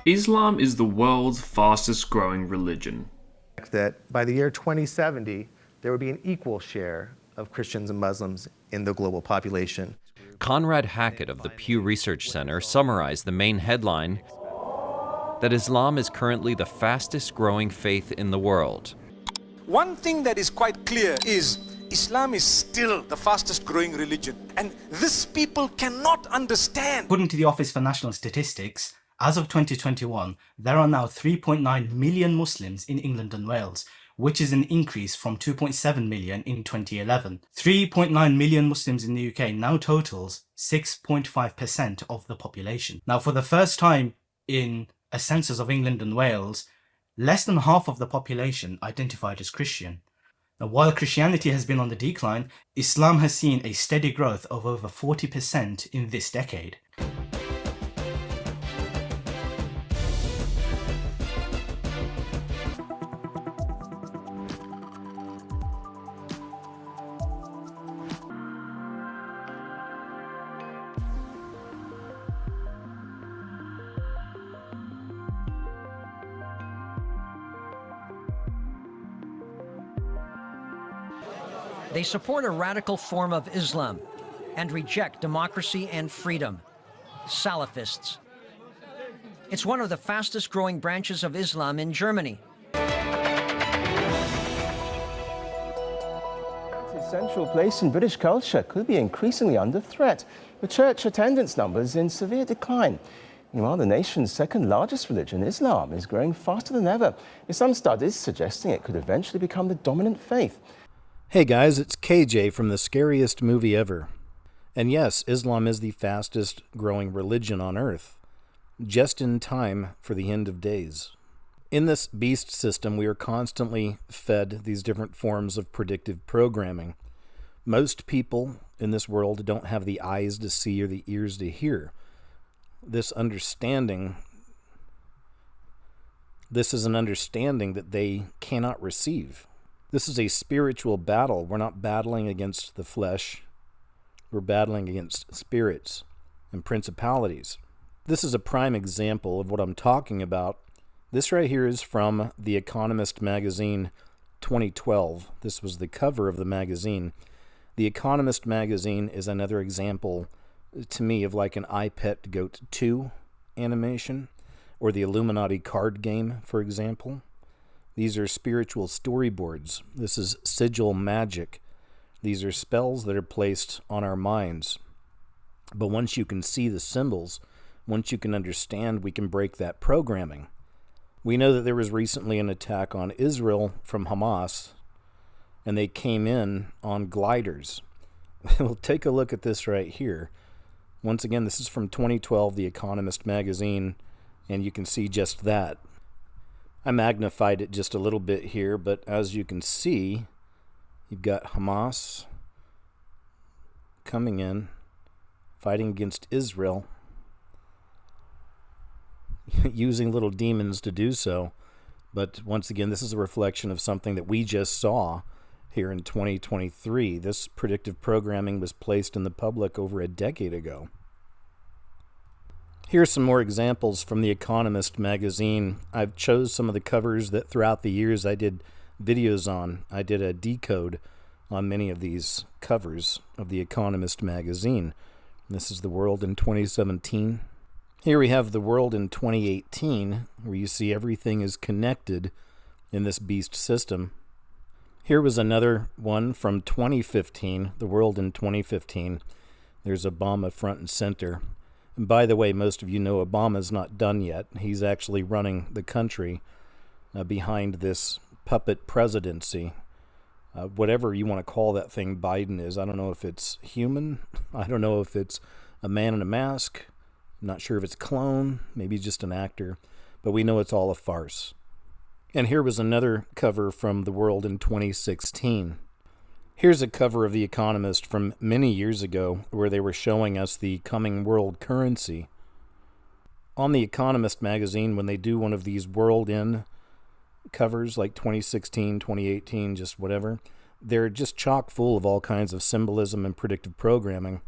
Islam is the world's fastest growing religion. That by the year 2070, there would be an equal share of Christians and Muslims in the global population. Conrad Hackett of the Pew Research Center summarized the main headline that Islam is currently the fastest growing faith in the world. One thing that is quite clear is Islam is still the fastest growing religion, and this people cannot understand. According to the Office for National Statistics, as of 2021, there are now 3.9 million Muslims in England and Wales, which is an increase from 2.7 million in 2011. 3.9 million Muslims in the UK now totals 6.5% of the population. Now, for the first time in a census of England and Wales, less than half of the population identified as Christian. Now, while Christianity has been on the decline, Islam has seen a steady growth of over 40% in this decade. They support a radical form of Islam and reject democracy and freedom. Salafists. It's one of the fastest growing branches of Islam in Germany. Its central place in British culture could be increasingly under threat, with church attendance numbers in severe decline. Meanwhile, the nation's second largest religion, Islam, is growing faster than ever, with some studies suggesting it could eventually become the dominant faith. Hey guys, it's KJ from The Scariest Movie Ever. And yes, Islam is the fastest growing religion on earth, just in time for the end of days. In this beast system, we are constantly fed these different forms of predictive programming. Most people in this world don't have the eyes to see or the ears to hear. This is an understanding that they cannot receive. This is a spiritual battle. We're not battling against the flesh. We're battling against spirits and principalities. This is a prime example of what I'm talking about. This right here is from the Economist magazine 2012. This was the cover of the magazine. The Economist magazine is another example to me of like an I Pet Goat 2 animation, or the Illuminati card game, for example. These are spiritual storyboards. This is sigil magic. These are spells that are placed on our minds. But once you can see the symbols, once you can understand, we can break that programming. We know that there was recently an attack on Israel from Hamas, and they came in on gliders. We'll take a look at this right here. Once again, this is from 2012, The Economist magazine, and you can see just that. I magnified it just a little bit here, but as you can see, you've got Hamas coming in, fighting against Israel, using little demons to do so. But once again, this is a reflection of something that we just saw here in 2023. This predictive programming was placed in the public over a decade ago. Here's some more examples from the Economist magazine. I've chose some of the covers that throughout the years I did videos on. I did a decode on many of these covers of the Economist magazine. This is the world in 2017. Here we have the world in 2018, where you see everything is connected in this beast system. Here was another one from 2015, the world in 2015. There's Obama front and center. And by the way, most of you know Obama's not done yet. He's actually running the country behind this puppet presidency. Whatever you want to call that thing Biden is. I don't know if it's human. I don't know if it's a man in a mask. I'm not sure if it's clone. Maybe just an actor. But we know it's all a farce. And here was another cover from the world in 2016. Here's a cover of The Economist from many years ago where they were showing us the coming world currency. On The Economist magazine, when they do one of these world in covers like 2016, 2018, just whatever, they're just chock full of all kinds of symbolism and predictive programming.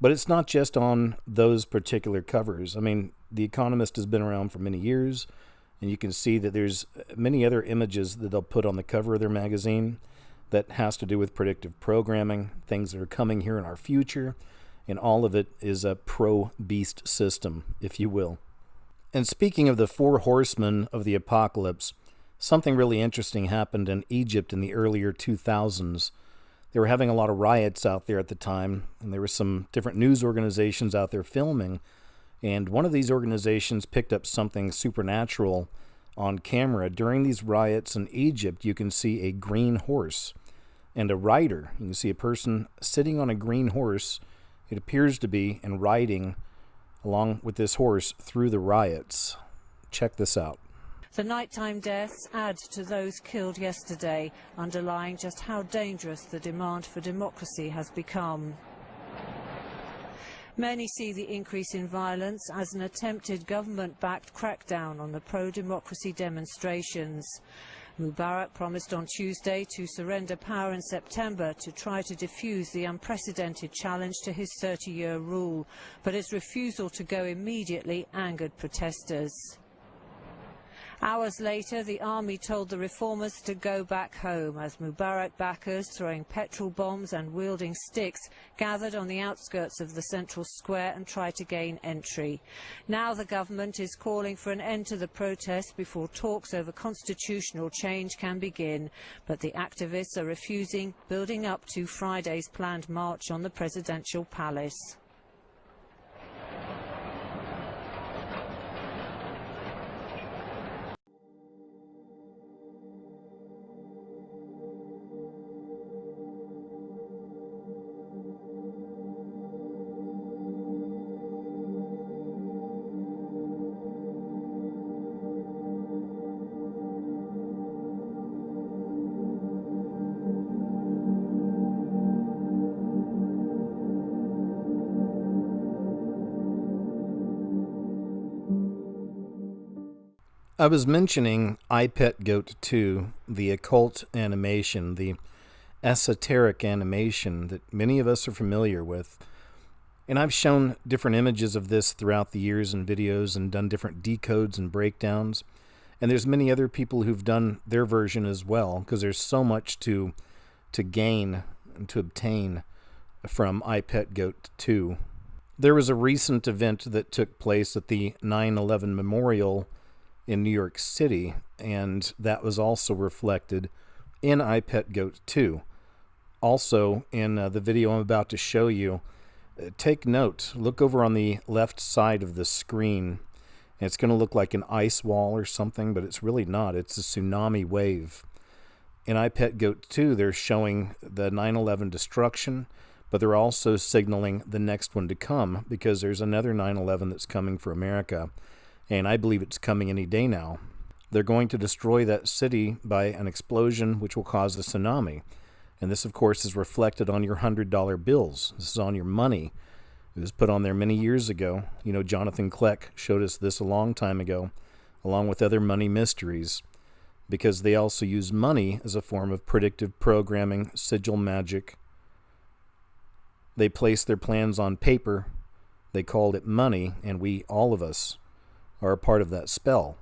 But it's not just on those particular covers. I mean, The Economist has been around for many years, and you can see that there's many other images that they'll put on the cover of their magazine that has to do with predictive programming, things that are coming here in our future, and all of it is a pro-beast system, if you will. And speaking of the four horsemen of the apocalypse, something really interesting happened in Egypt in the earlier 2000s. They were having a lot of riots out there at the time, and there were some different news organizations out there filming, and one of these organizations picked up something supernatural on camera. During these riots in Egypt, you can see a green horse and a rider. You can see a person sitting on a green horse, it appears to be, and riding along with this horse through the riots. Check this out. The nighttime deaths add to those killed yesterday, underlying just how dangerous the demand for democracy has become. Many see the increase in violence as an attempted government-backed crackdown on the pro-democracy demonstrations. Mubarak promised on Tuesday to surrender power in September to try to defuse the unprecedented challenge to his 30-year rule, but his refusal to go immediately angered protesters. Hours later, the army told the reformers to go back home as Mubarak backers, throwing petrol bombs and wielding sticks, gathered on the outskirts of the central square and tried to gain entry. Now the government is calling for an end to the protests before talks over constitutional change can begin. But the activists are refusing, building up to Friday's planned march on the presidential palace. I was mentioning iPetGoat 2, the occult animation, the esoteric animation that many of us are familiar with. And I've shown different images of this throughout the years in videos and done different decodes and breakdowns. And there's many other people who've done their version as well, because there's so much to gain and to obtain from iPetGoat 2. There was a recent event that took place at the 9/11 Memorial in New York City, and that was also reflected in iPetGoat 2. Also, in the video I'm about to show you, take note, look over on the left side of the screen. It's going to look like an ice wall or something, but it's really not. It's a tsunami wave. In iPetGoat 2, they're showing the 9/11 destruction, but they're also signaling the next one to come, because there's another 9/11 that's coming for America. And I believe it's coming any day now. They're going to destroy that city by an explosion which will cause a tsunami. And this, of course, is reflected on your $100 bills. This is on your money. It was put on there many years ago. You know, Jonathan Kleck showed us this a long time ago, along with other money mysteries, because they also use money as a form of predictive programming, sigil magic. They placed their plans on paper. They called it money, and we, all of us, are a part of that spell.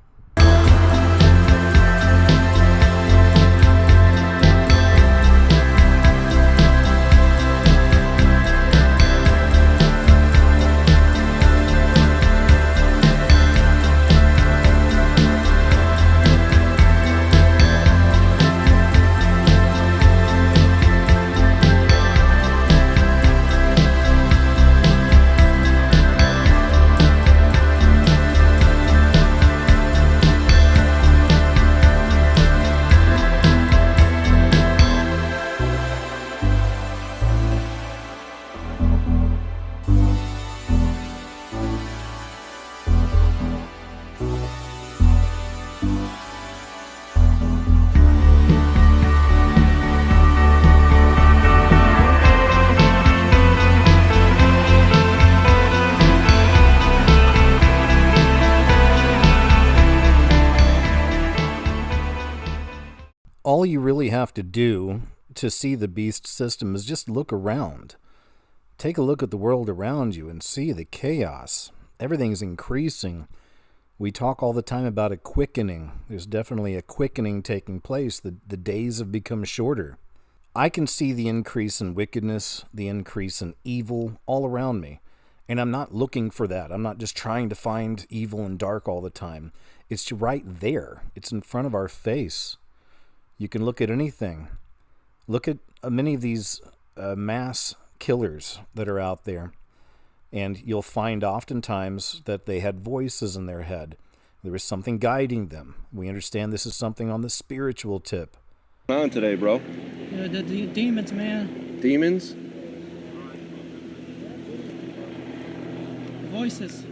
All you really have to do to see the beast system is just look around. Take a look at the world around you and see the chaos. Everything's increasing. We talk all the time about a quickening. There's definitely a quickening taking place. The days have become shorter. I can see the increase in wickedness, the increase in evil all around me. And I'm not looking for that. I'm not just trying to find evil and dark all the time. It's right there. It's in front of our face. You can look at anything. Look at many of these mass killers that are out there. And you'll find oftentimes that they had voices in their head. There was something guiding them. We understand this is something on the spiritual tip. What's on today, bro? The demons, man. Demons? Voices.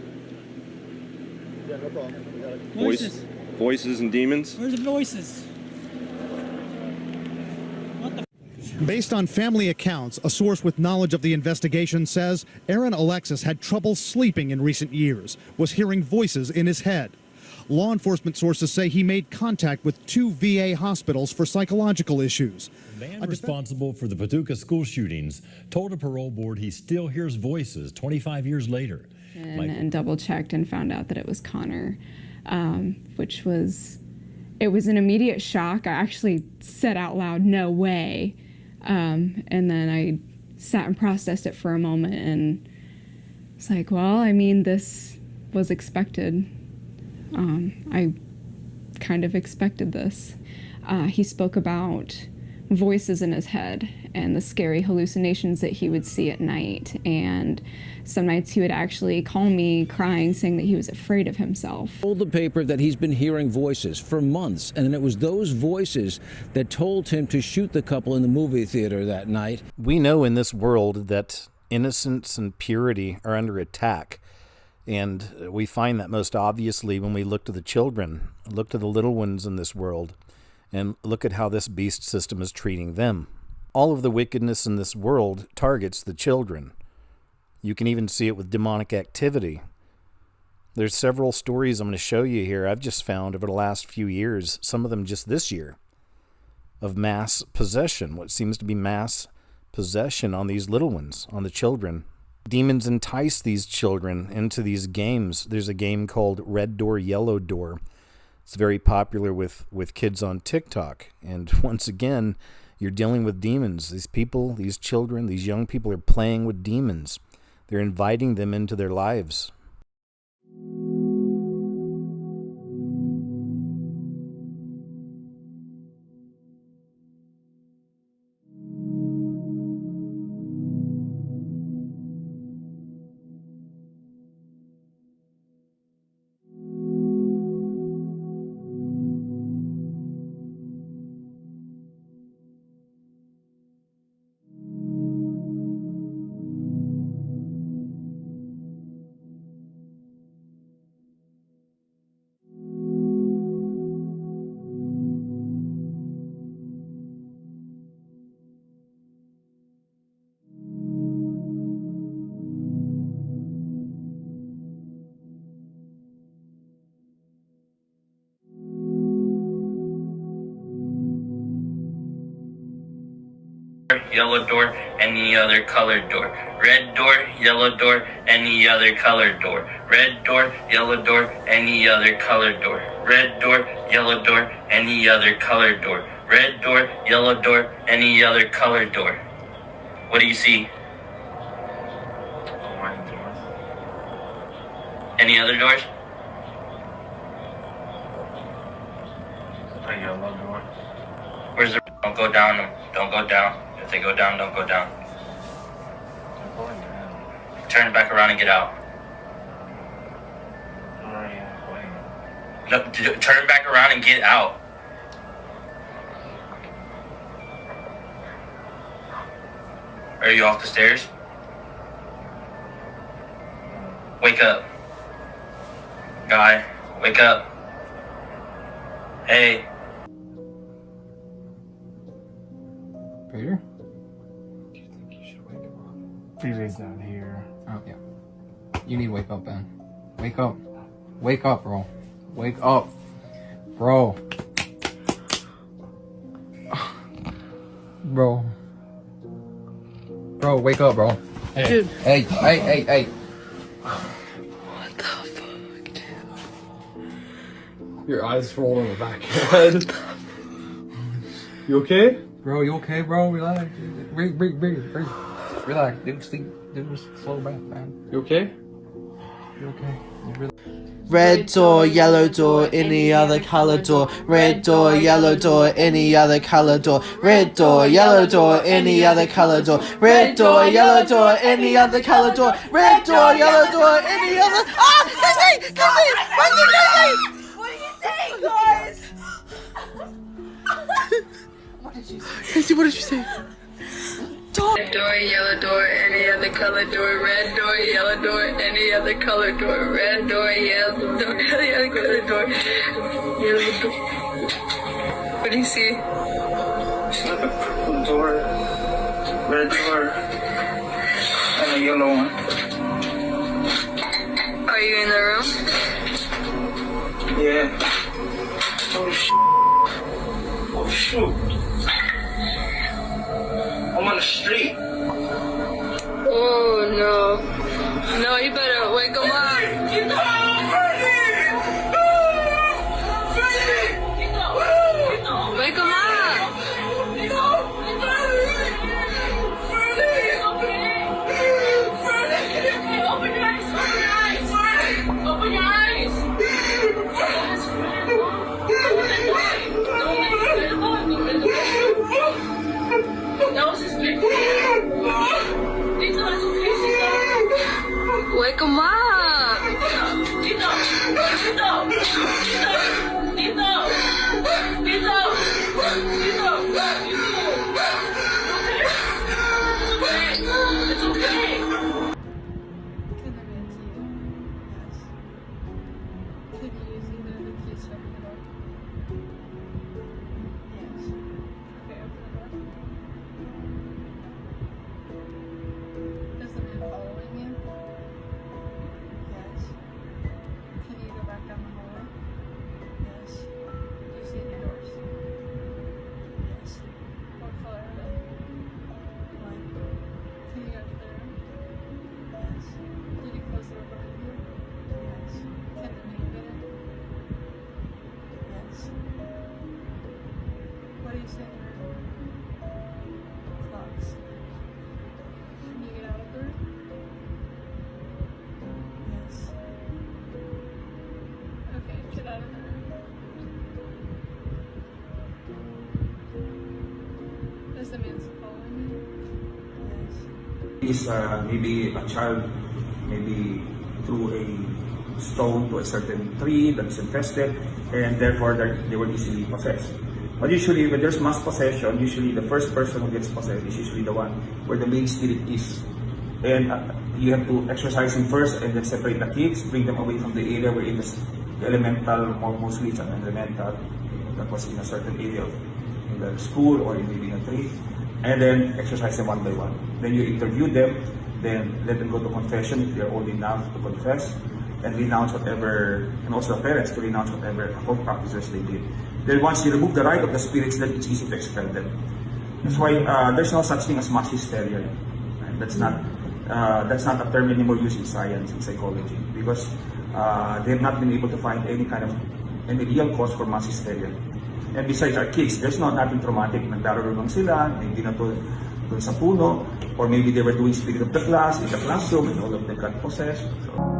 Yeah, no problem. Voices. Voices and demons? Where's the voices? Based on family accounts, a source with knowledge of the investigation says Aaron Alexis had trouble sleeping in recent years, was hearing voices in his head. Law enforcement sources say he made contact with 2 VA hospitals for psychological issues. The man responsible for the Paducah school shootings told a parole board he still hears voices 25 years later. And double-checked and found out that it was Connor, which was an immediate shock. I actually said out loud, "No way." And then I sat and processed it for a moment, and it's like, well, I mean, this was expected. I kind of expected this. He spoke about voices in his head and the scary hallucinations that he would see at night. And some nights he would actually call me crying, saying that he was afraid of himself. Told the paper that he's been hearing voices for months, and it was those voices that told him to shoot the couple in the movie theater that night. We know in this world that innocence and purity are under attack. And we find that most obviously when we look to the children, look to the little ones in this world, and look at how this beast system is treating them. All of the wickedness in this world targets the children. You can even see it with demonic activity. There's several stories I'm going to show you here I've just found over the last few years, some of them just this year, of mass possession, what seems to be mass possession on these little ones, on the children. Demons entice these children into these games. There's a game called Red Door, Yellow Door. It's very popular with kids on TikTok. And once again, you're dealing with demons. These people, these children, these young people are playing with demons. They're inviting them into their lives. Yellow door, any other colored door. Red door, yellow door, any other colored door. Red door, yellow door, any other colored door. Red door, yellow door, any other colored door. Red door, yellow door, any other colored door. What do you see? Any other doors? A yellow door. Where's the... Don't go down them. Don't go down. If they go down, don't go down. Turn back around and get out. No, turn back around and get out. Are you off the stairs? Wake up. Guy, wake up. Hey. Peter? Peter's not here. Oh, yeah. You need to wake up, Ben. Wake up. Wake up, bro. Wake up. Bro. Bro. Bro, wake up, bro. Dude. Hey. What the fuck, dude? Your eyes rolled on the back of your head. You okay? Bro, you okay, bro? Relax. Breathe. Relax, dude. Sleep. Dude, just slow breath, man. You okay? You okay? Red door, yellow door, any other color door. Red door, yellow door, any other color door. Red door, yellow door, any other color door. Red door, yellow door, any other color door. Red door, yellow door, any other. Ah, Casey! Casey! What's it, Casey? What are you saying, guys? What did you say? Casey, what did you say? Red door, yellow door, any other color door. Red door, yellow door, any other color door. Red door, yellow door, any other color door. Yellow door. What do you see? It's like a purple door, red door, and a yellow one. Are you in the room? Yeah. Oh shoot. I'm on the street. Oh no. No, you better wake him up. Wake him up. Open your eyes. Open your eyes. Wake him up. It's okay. What are you saying? Clocks. Can you get out of there? Yes. Okay, get out of there. Is the man following you? Is maybe a child maybe threw a stone to a certain tree that's infested, and therefore they were easily possessed. But usually when there's mass possession, usually the first person who gets possessed is usually the one where the main spirit is. And you have to exorcise him first and then separate the kids, bring them away from the area where it is the elemental, mostly it's an elemental that was in a certain area in the school or maybe in a tree, and then exorcise them one by one. Then you interview them, then let them go to confession if they are old enough to confess, and renounce whatever, and also the parents to renounce whatever occult practices they did. Then once you remove the right of the spirits, then it's easy to expel them. That's why there's no such thing as mass hysteria. Right? That's not a term anymore used in science, in psychology, because they have not been able to find any real cause for mass hysteria. And besides our kids, there's nothing traumatic. Nagdararo lang sila, maybe na doon sa puno, or maybe they were doing spirit of the class in the classroom and all of them got possessed. So.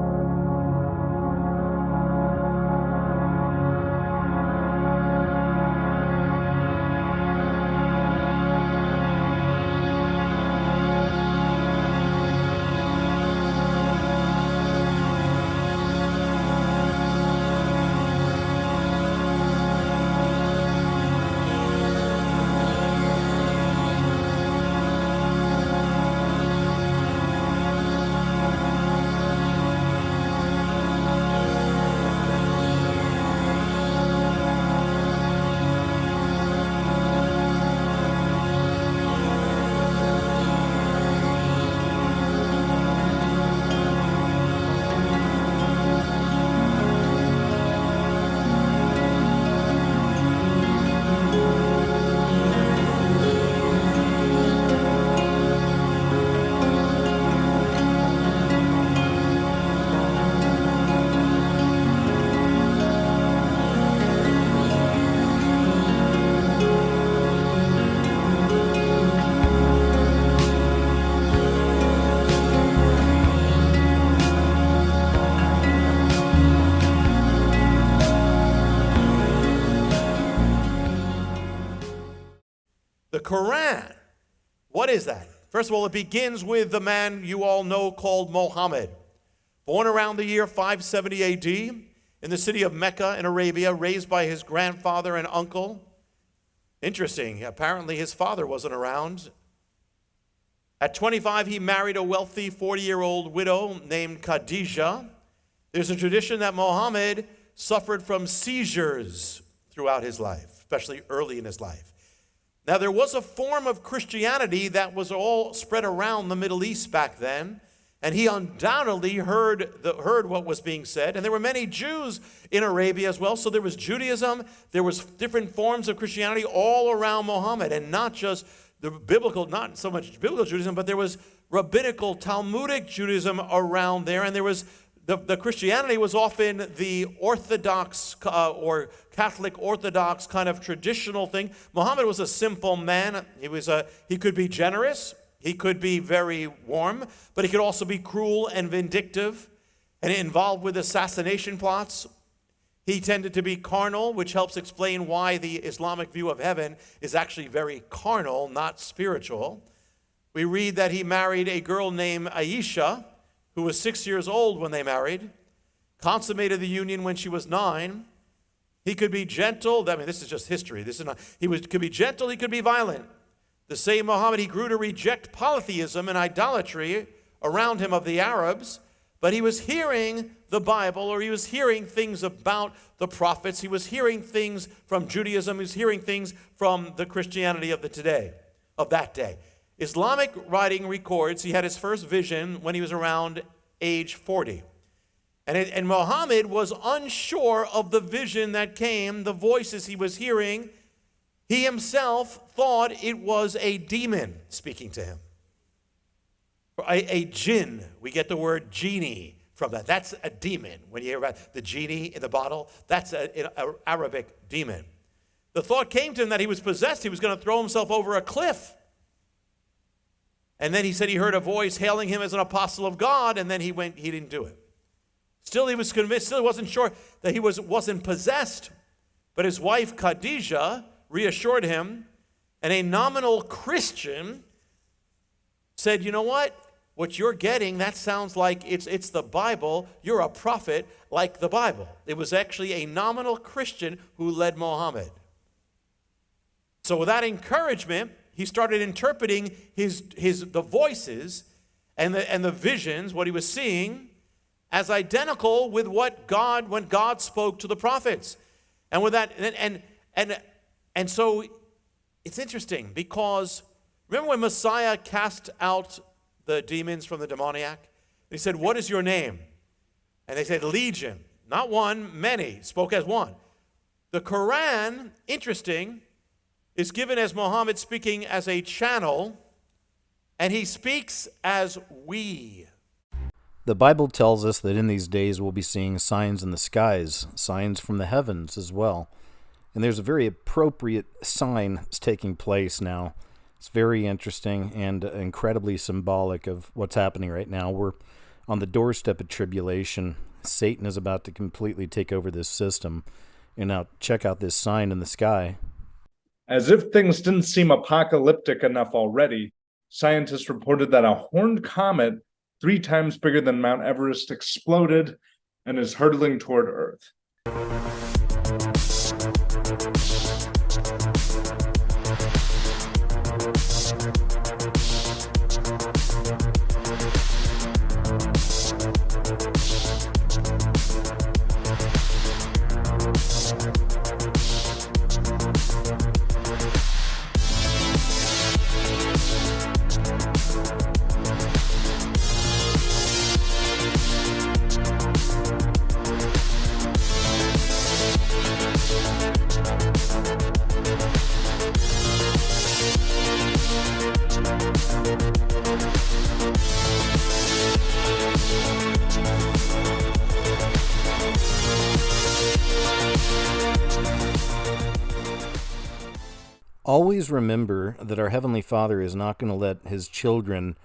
Quran. What is that? First of all, it begins with the man you all know called Muhammad. Born around the year 570 AD in the city of Mecca in Arabia, raised by his grandfather and uncle. Interesting, apparently his father wasn't around. At 25, he married a wealthy 40-year-old widow named Khadijah. There's a tradition that Muhammad suffered from seizures throughout his life, especially early in his life. Now, there was a form of Christianity that was all spread around the Middle East back then, and he undoubtedly heard what was being said. And there were many Jews in Arabia as well, so there was Judaism, there was different forms of Christianity all around Muhammad, and not just the biblical, not so much biblical Judaism, but there was rabbinical, Talmudic Judaism around there, and there was the Christianity was often the Orthodox or Catholic Orthodox kind of traditional thing. Muhammad was a simple man. He could be generous. He could be very warm, but he could also be cruel and vindictive and involved with assassination plots. He tended to be carnal, which helps explain why the Islamic view of heaven is actually very carnal, not spiritual. We read that he married a girl named Aisha, who was 6 years old when they married, consummated the union when she was 9. He could be gentle. I mean, this is just history. Could be gentle. He could be violent. The same Muhammad, he grew to reject polytheism and idolatry around him of the Arabs, but he was hearing the Bible, or he was hearing things about the prophets. He was hearing things from Judaism. He was hearing things from the Christianity of that day. Islamic writing records he had his first vision when he was around age 40. And Muhammad was unsure of the vision that came, the voices he was hearing. He himself thought it was a demon speaking to him. A jinn. We get the word genie from that. That's a demon. When you hear about the genie in the bottle, that's an Arabic demon. The thought came to him that he was possessed. He was going to throw himself over a cliff. And then he said he heard a voice hailing him as an apostle of God, and then he didn't do it. Still, he was convinced, still he wasn't sure that he wasn't possessed. But his wife, Khadijah, reassured him, and a nominal Christian said, you know what? What you're getting, that sounds like it's the Bible. You're a prophet like the Bible. It was actually a nominal Christian who led Muhammad. So with that encouragement, he started interpreting the voices and the visions, what he was seeing, as identical with when God spoke to the prophets. And with that, and so it's interesting because remember when Messiah cast out the demons from the demoniac? He said, "What is your name?" And they said, "Legion." Not one, many. Spoke as one. The Quran, interesting, is given as Muhammad speaking as a channel, and he speaks as we. The Bible tells us that in these days we'll be seeing signs in the skies, signs from the heavens as well. And there's a very appropriate sign that's taking place now. It's very interesting and incredibly symbolic of what's happening right now. We're on the doorstep of tribulation. Satan is about to completely take over this system. And now check out this sign in the sky. As if things didn't seem apocalyptic enough already, scientists reported that a horned comet 3 times bigger than Mount Everest exploded and is hurtling toward Earth. Always remember that our Heavenly Father is not going to let His children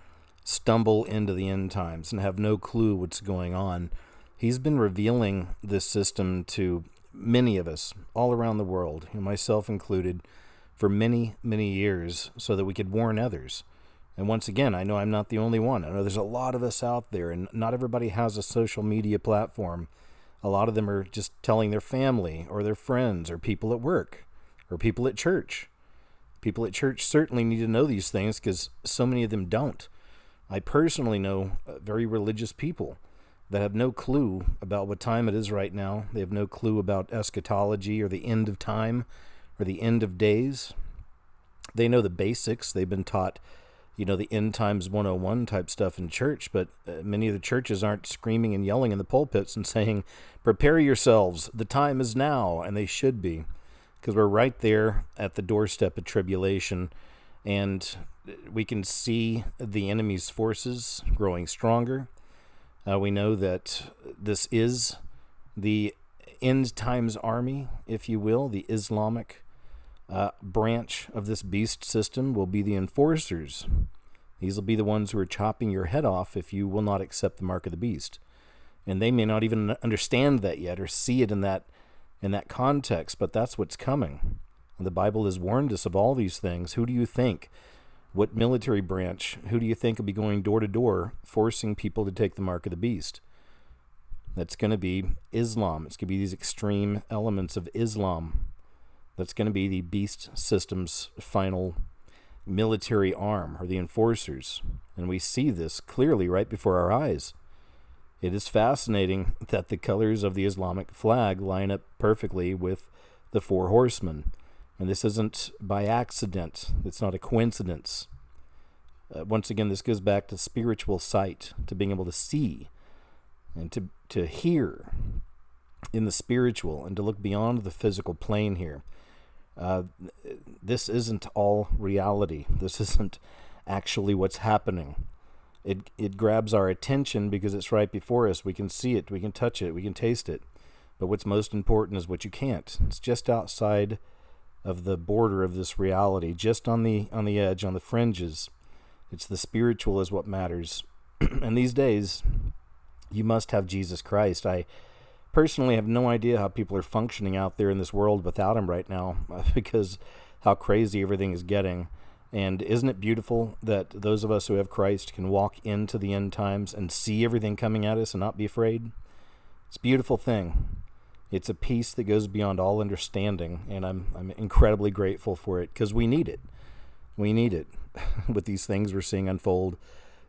stumble into the end times and have no clue what's going on. He's been revealing this system to many of us all around the world, myself included, for many, many years so that we could warn others. And once again, I know I'm not the only one. I know there's a lot of us out there, and not everybody has a social media platform. A lot of them are just telling their family or their friends or people at work or people at church. People at church certainly need to know these things because so many of them don't. I personally know very religious people that have no clue about what time it is right now. They have no clue about eschatology or the end of time or the end of days. They know the basics. They've been taught, the end times 101 type stuff in church, but many of the churches aren't screaming and yelling in the pulpits and saying, prepare yourselves, the time is now, and they should be, because we're right there at the doorstep of tribulation, and we can see the enemy's forces growing stronger. We know that this is the end times army, if you will. The Islamic branch of this beast system will be the enforcers. These will be the ones who are chopping your head off if you will not accept the mark of the beast. And they may not even understand that yet or see it in that context, but that's what's coming. The Bible has warned us of all these things. Who do you think? What military branch? Who do you think will be going door to door forcing people to take the mark of the beast? That's going to be Islam. It's going to be these extreme elements of Islam. That's going to be the beast system's final military arm, or the enforcers. And we see this clearly right before our eyes. It is fascinating that the colors of the Islamic flag line up perfectly with the four horsemen. And this isn't by accident. It's not a coincidence. Once again, this goes back to spiritual sight, to being able to see and to hear in the spiritual and to look beyond the physical plane here. This isn't all reality. This isn't actually what's happening. It grabs our attention because it's right before us. We can see it, we can touch it, we can taste it. But what's most important is what you can't. It's just outside of the border of this reality, just on the edge, on the fringes. It's the spiritual is what matters. And these days, you must have Jesus Christ. I personally have no idea how people are functioning out there in this world without him right now, because how crazy everything is getting. And isn't it beautiful that those of us who have Christ can walk into the end times and see everything coming at us and not be afraid? It's a beautiful thing. It's a peace that goes beyond all understanding, and I'm incredibly grateful for it, because we need it. We need it with these things we're seeing unfold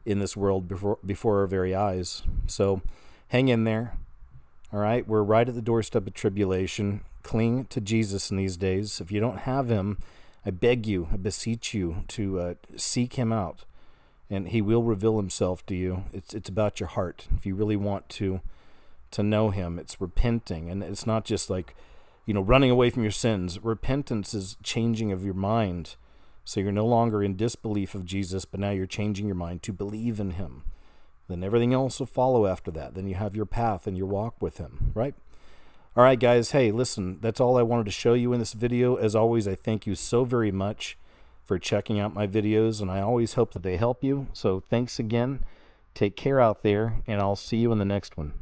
in this world before our very eyes. So hang in there. All right, we're right at the doorstep of tribulation. Cling to Jesus in these days. If you don't have him, I beg you, I beseech you to seek him out, and he will reveal himself to you. It's about your heart. If you really want to know him, it's repenting, and it's not just like, running away from your sins. Repentance is changing of your mind, so you're no longer in disbelief of Jesus, but now you're changing your mind to believe in him. Then everything else will follow after that. Then you have your path and your walk with him, right? All right, guys. Hey, listen, that's all I wanted to show you in this video. As always, I thank you so very much for checking out my videos, and I always hope that they help you. So thanks again. Take care out there, and I'll see you in the next one.